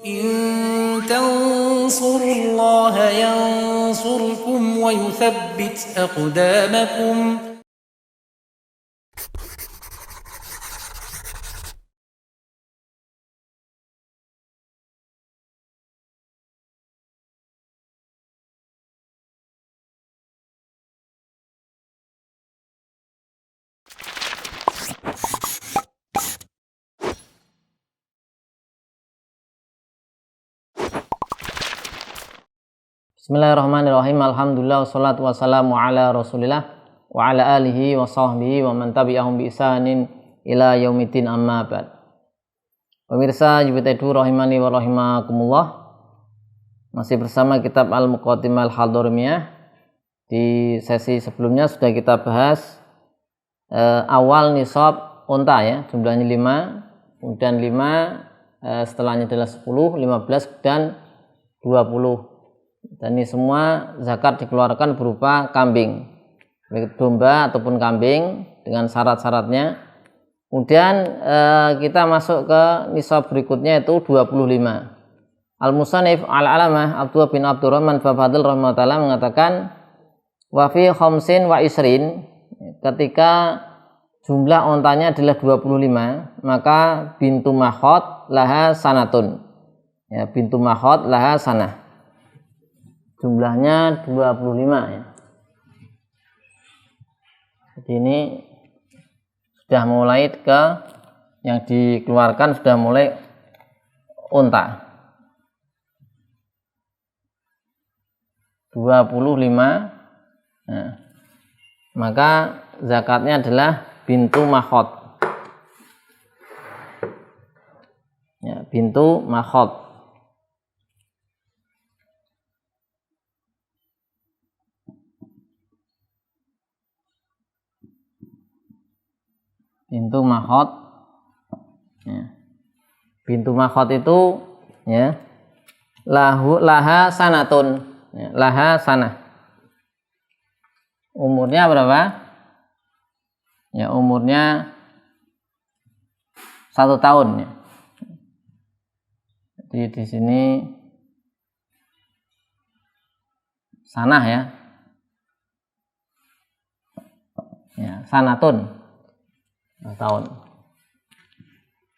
إن تنصروا الله ينصركم ويثبت أقدامكم. Bismillahirrahmanirrahim. Alhamdulillah wassalatu wassalamu ala Rasulillah wa ala alihi wa sahbihi wa man tabi'ahum bi ihsanin ila yaumiddin, amma ba'd. Pemirsa Yubitaidu rahimani wa rahimakumullah. Masih bersama kitab Al-Muqaddimah Al-Hadharimiyah. Di sesi sebelumnya sudah kita bahas awal nisab unta ya, jumlahnya 5, kemudian 5, setelahnya adalah 10, 15 dan 20. Dan ini semua zakat dikeluarkan berupa kambing, baik domba ataupun kambing dengan syarat-syaratnya. Kemudian kita masuk ke nisab berikutnya, yaitu 25. Al-Musannif Al-Alamah Abdullah bin Abdurrahman Fafadil rahimahullah mengatakan wa fi khamsin wa isrin, ketika jumlah ontanya adalah 25, maka bintu makhot laha sanatun ya, bintu makhot laha sanah, jumlahnya 25 ya. Jadi ini sudah mulai ke yang dikeluarkan, sudah mulai unta 25. Nah, maka zakatnya adalah bintu makhot ya, bintu makhot. Bintu makhot ya. Bintu makhot itu ya, laha sanatun ya, laha sanah. Umurnya berapa? Ya, umurnya 1 tahun ya. Jadi di sini sanah ya. Ya, sanatun tahun.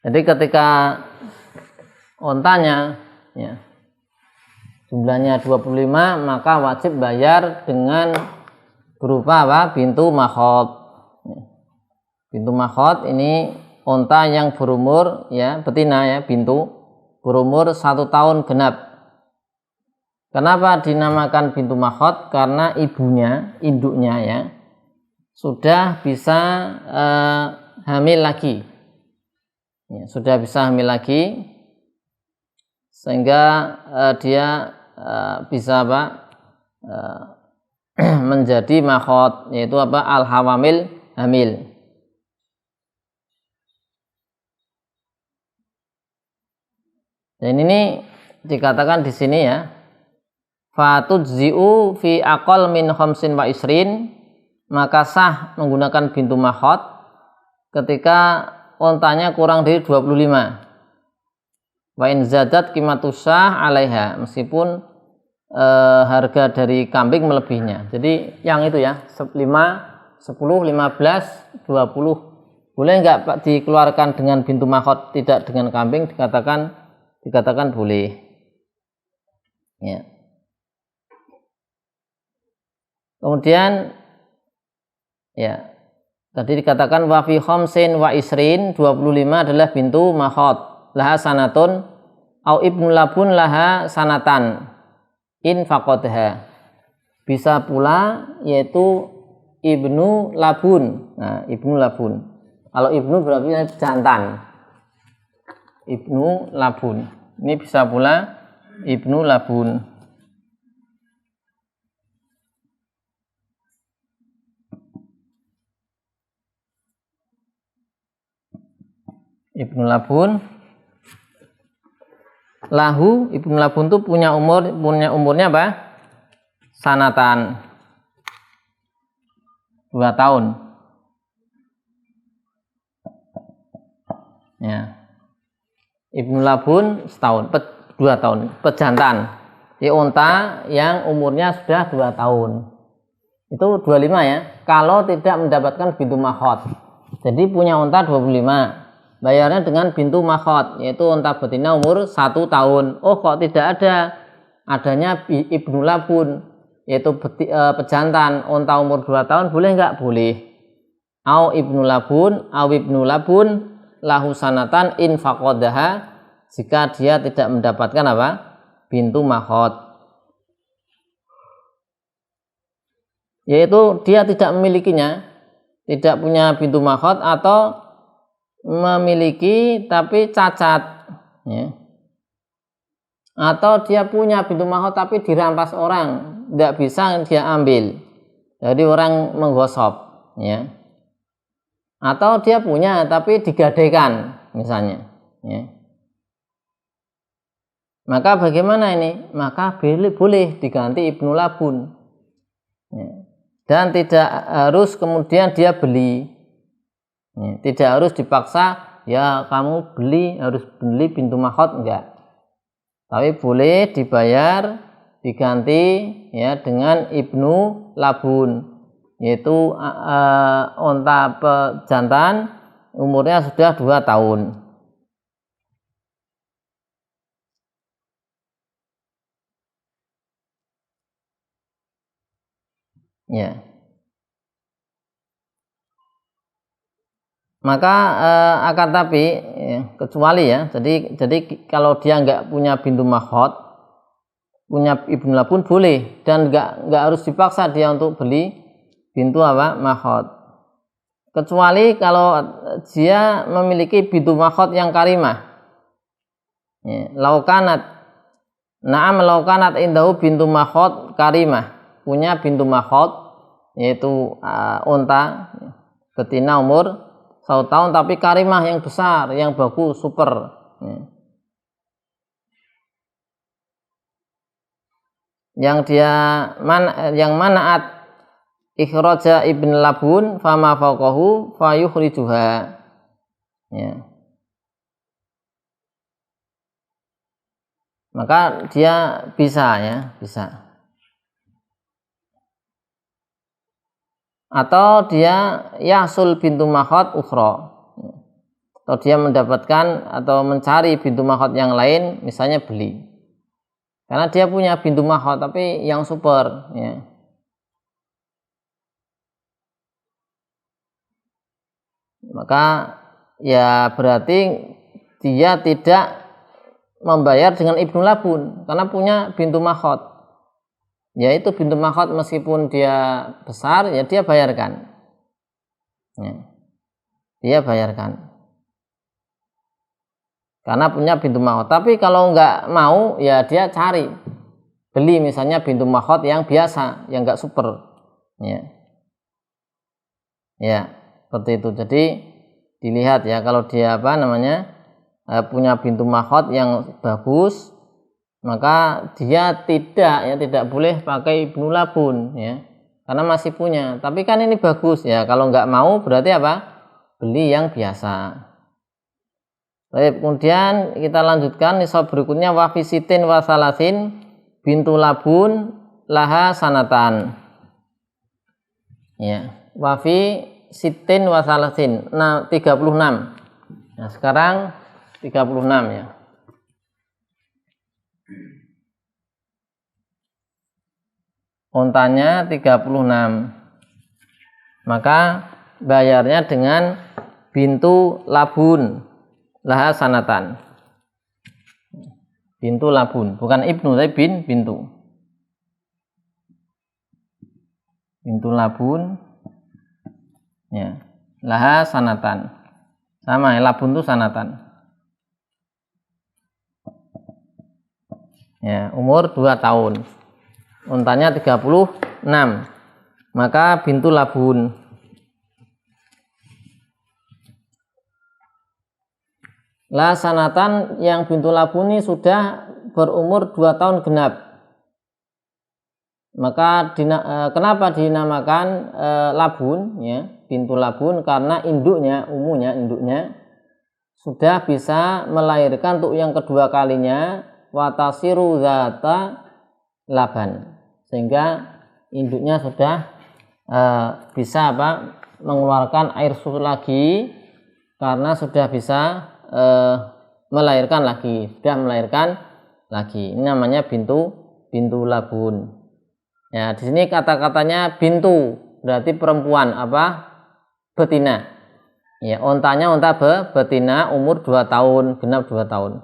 Jadi ketika ontanya ya, jumlahnya 25, maka wajib bayar dengan berupa apa? Bintu makhot. Bintu makhot ini onta yang berumur ya, betina ya, bintu berumur 1 tahun genap. Kenapa dinamakan bintu makhot? Karena ibunya, induknya ya, sudah bisa hamil lagi ya, sudah bisa hamil lagi, sehingga dia bisa apa, menjadi makhot, yaitu apa, al-hawamil, hamil. Dan ini dikatakan di sini ya, fatujzi'u fi aqal min khamsin wa isrin, maka sah menggunakan bintu makhot ketika ontanya kurang dari 25. Wa in zadat qimatusah 'alaiha, meskipun harga dari kambing melebihinya. Jadi yang itu ya, 5, 10, 15, 20. Boleh enggak Pak dikeluarkan dengan bintu makhot, tidak dengan kambing? Dikatakan boleh. Ya. Kemudian ya, tadi dikatakan wa fi khamsin wa isrin, 25 adalah bintu makhot laha sanatun au ibnu labun laha sanatan in faqadha. Bisa pula yaitu ibnu labun. Nah, ibnu labun. Kalau ibnu berarti jantan. Ibnu labun. Ini bisa pula ibnu labun. Ibnu labun, lahu, ibnu labun itu punya umurnya apa? Sanatan, 2 tahun. Ya. Ibnu labun setahun. 2 tahun, pejantan. Di unta yang umurnya sudah 2 tahun. Itu 25 ya. Kalau tidak mendapatkan bintu makhot. Jadi punya unta 25. Bayarnya dengan bintu makhot, yaitu unta betina umur 1 tahun. Oh, kok tidak ada? Adanya ibnu labun, yaitu pejantan unta umur 2 tahun, boleh enggak? Boleh. Au ibnu labun lahu sanatan in faqadaha, jika dia tidak mendapatkan apa? Bintu makhot, yaitu dia tidak memilikinya, tidak punya bintu makhot, atau memiliki tapi cacat ya. Atau dia punya bintu makhot tapi dirampas orang, tidak bisa dia ambil, jadi orang menggosok ya. Atau dia punya tapi digadaikan misalnya ya. Maka bagaimana ini? Maka boleh diganti ibnu labun ya. Dan tidak harus kemudian dia beli ya. Tidak harus dipaksa, ya kamu harus beli bintu makhot, enggak. Tapi boleh dibayar, diganti ya dengan ibnu labun, yaitu unta pejantan umurnya sudah 2 tahun. Ya. Maka akan tapi ya, kecuali ya. Jadi kalau dia nggak punya bintu makhot, punya ibnu labun boleh, dan nggak harus dipaksa dia untuk beli bintu apa? Makhot. Kecuali kalau dia memiliki bintu makhot yang karimah. Ya, laukanat indahu bintu makhot karimah, punya bintu makhot, yaitu unta betina umur 1 tahun tapi karimah yang besar, yang bagus, super ya. Yang manaat ikhraja ibn labun fama fawqahu fayukhrijuha ya. Maka dia bisa ya, bisa. Atau dia yasul bintu makhot ukhra, atau dia mendapatkan atau mencari bintu makhot yang lain, misalnya beli, karena dia punya bintu makhot tapi yang super ya. Maka ya berarti dia tidak membayar dengan ibnu labun karena punya bintu makhot. Yaitu bintu makhot meskipun dia besar ya dia bayarkan ya. Dia bayarkan karena punya bintu makhot. Tapi kalau nggak mau ya dia cari beli misalnya bintu makhot yang biasa, yang nggak super ya. Ya seperti itu. Jadi dilihat ya, kalau dia punya bintu makhot yang bagus, maka dia tidak boleh pakai ibnu labun ya, karena masih punya. Tapi kan ini bagus ya, kalau nggak mau berarti apa? Beli yang biasa. Baik, kemudian kita lanjutkan nisab berikutnya, wa fi sitin wa salasin bintu labun laha sanatan ya. Wa fi sitin wa salasin 36. Nah sekarang 36 ya. Untanya 36, maka bayarnya dengan bintu labun laha sanatan. Bintu labun, bukan ibnu tapi bintu. Bintu labun ya, laha sanatan. Sama ya, labun itu sanatan. Ya, umur 2 tahun. Untanya 36, maka bintu labun. La sanatan, yang bintu labun ini sudah berumur 2 tahun genap. Maka kenapa dinamakan labun ya, bintu labun? Karena induknya sudah bisa melahirkan untuk yang kedua kalinya watasiru zata laban, sehingga induknya sudah bisa mengeluarkan air susu lagi karena sudah bisa melahirkan lagi, sudah melahirkan lagi. Ini namanya bintu labun. Ya, di sini kata-katanya bintu berarti perempuan betina. Ya, ontanya onta betina umur 2 tahun, genap 2 tahun.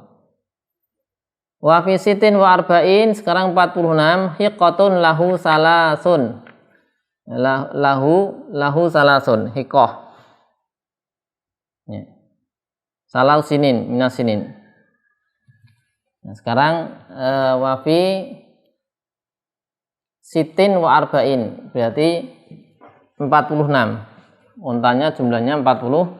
Wa fi sitin wa arba'in, sekarang 46, hiqatun lahu salasun. Lahu salasun, hiqah. Ya. Salau sinin, minas sinin. Nah, sekarang wa fi sitin wa arba'in, berarti 46. Ontanya jumlahnya 46.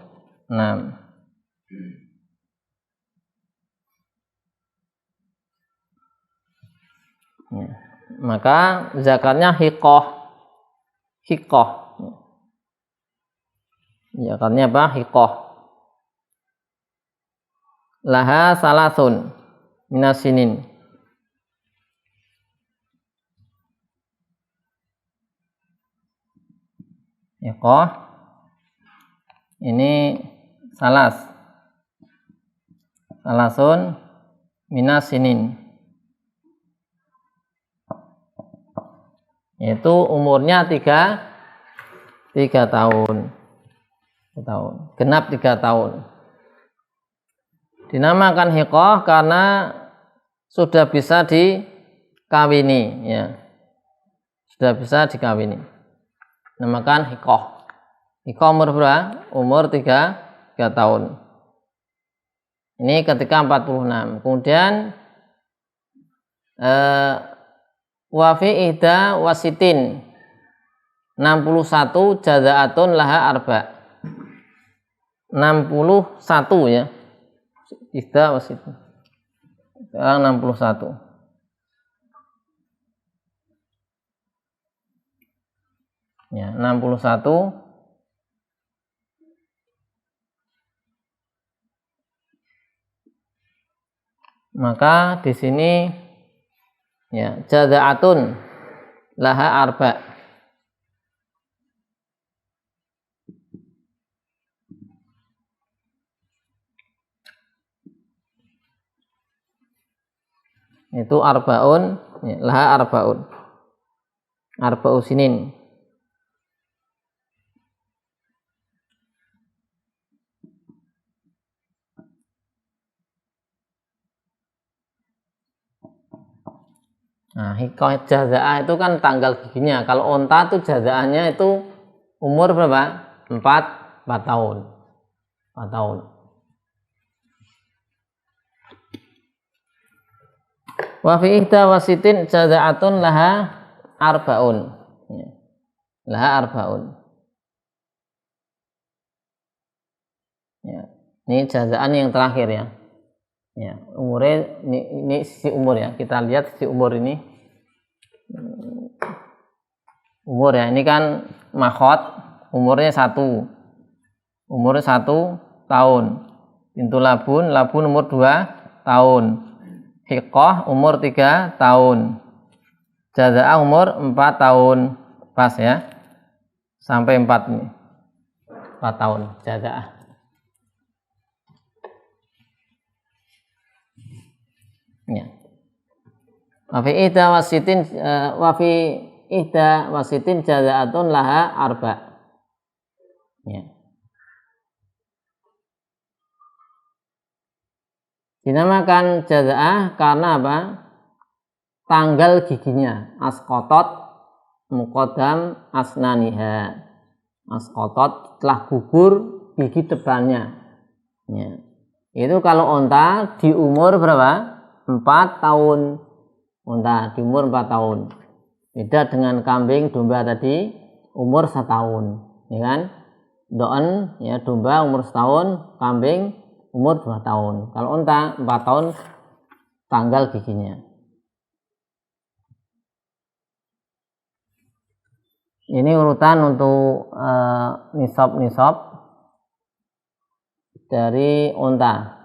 Ya. Maka zakatnya hiqah. Zakatnya hiqah. Laha salasun minas sinin. Hiqah ini salasun minas sinin, yaitu umurnya 3 tahun, genap 3 tahun. Dinamakan hiqah karena sudah bisa dikawini, ya, sudah bisa dikawini. Namakan hiqah. Hiqah umur berapa? Umur 3 tahun. Ini ketika 46. Kemudian wa fi ihda wasitin 61 jazaatun laha arba. 61 ya. Ihda wasitin. Sekarang 61. Ya, 61. Maka di sini ya jazaatun laha arba. Itu arbaun, ya, laha arbaun. Arba'u sinin. Nah, hiqah jaza'ah itu kan tanggal giginya. Kalau onta itu jaza'ahnya itu umur berapa? 4 tahun. 4 tahun. Wa fi ihda wasitin jaza'atun laha arbaun. Laha arbaun. Ya. Ini jaza'an yang terakhir ya. Ya, umurnya ini sisi umur ya. Kita lihat sisi umur ini. Umur ya, ini kan makhot, umurnya 1. Umurnya 1 tahun. Bintu labun umur 2 tahun. Hiqah umur 3 tahun. Jaza'ah umur 4 tahun. Pas ya. Sampai 4 ini. 4 tahun jaza'ah. Ya. Wa fi ihda wasitin jaza'atun laha arba. Ya. Dinamakan jaza'ah karena apa? Tanggal giginya. Asqatat muqaddam asnaniha. Asqatat telah gugur gigi depannya. Ya. Itu kalau onta di umur berapa? 4 tahun. Unta di umur 4 tahun. Beda dengan kambing, domba tadi umur 1 tahun, ya kan? Doen ya, domba umur 1 tahun, kambing umur 2 tahun. Kalau unta 4 tahun tanggal giginya. Ini urutan untuk nisab dari unta.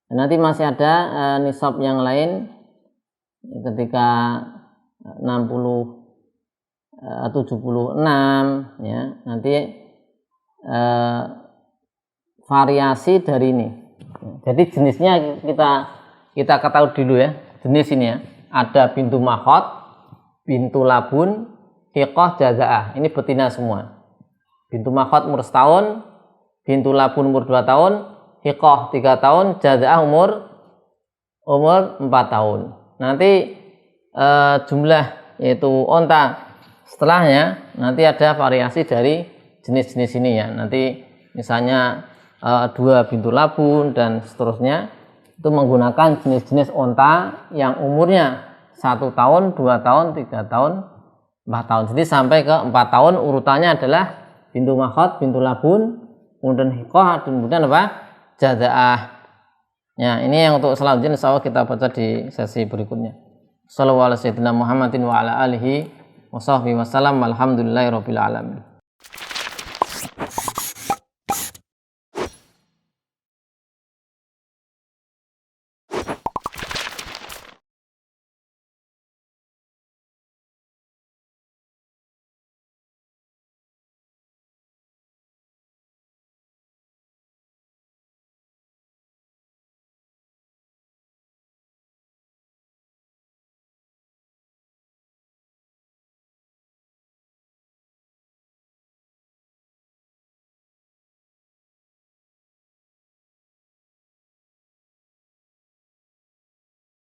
Nanti masih ada nisab yang lain ketika 60 76 ya, nanti variasi dari ini. Jadi jenisnya kita ketahui dulu ya, jenis ini ya. Ada bintu mahot, bintu labun, hiqah, jazaah. Ini betina semua. Bintu mahot umur setahun, bintu labun umur 2 tahun, hiqah 3 tahun, jazaah umur 4 tahun. Nanti jumlah yaitu onta setelahnya nanti ada variasi dari jenis-jenis ini ya. Nanti misalnya 2 bintu labun dan seterusnya, itu menggunakan jenis-jenis onta yang umurnya 1 tahun, 2 tahun, 3 tahun, 4 tahun. Jadi sampai ke 4 tahun urutannya adalah bintu mahot, bintu labun, kemudian hiqah, kemudian apa? Jazaah. Ya, ini yang untuk selanjutnya insyaallah kita baca di sesi berikutnya. Shallallahu alaihi wasallam Muhammadin wa ala alihi wa sahbihi wasallam. Alhamdulillahirabbil alamin.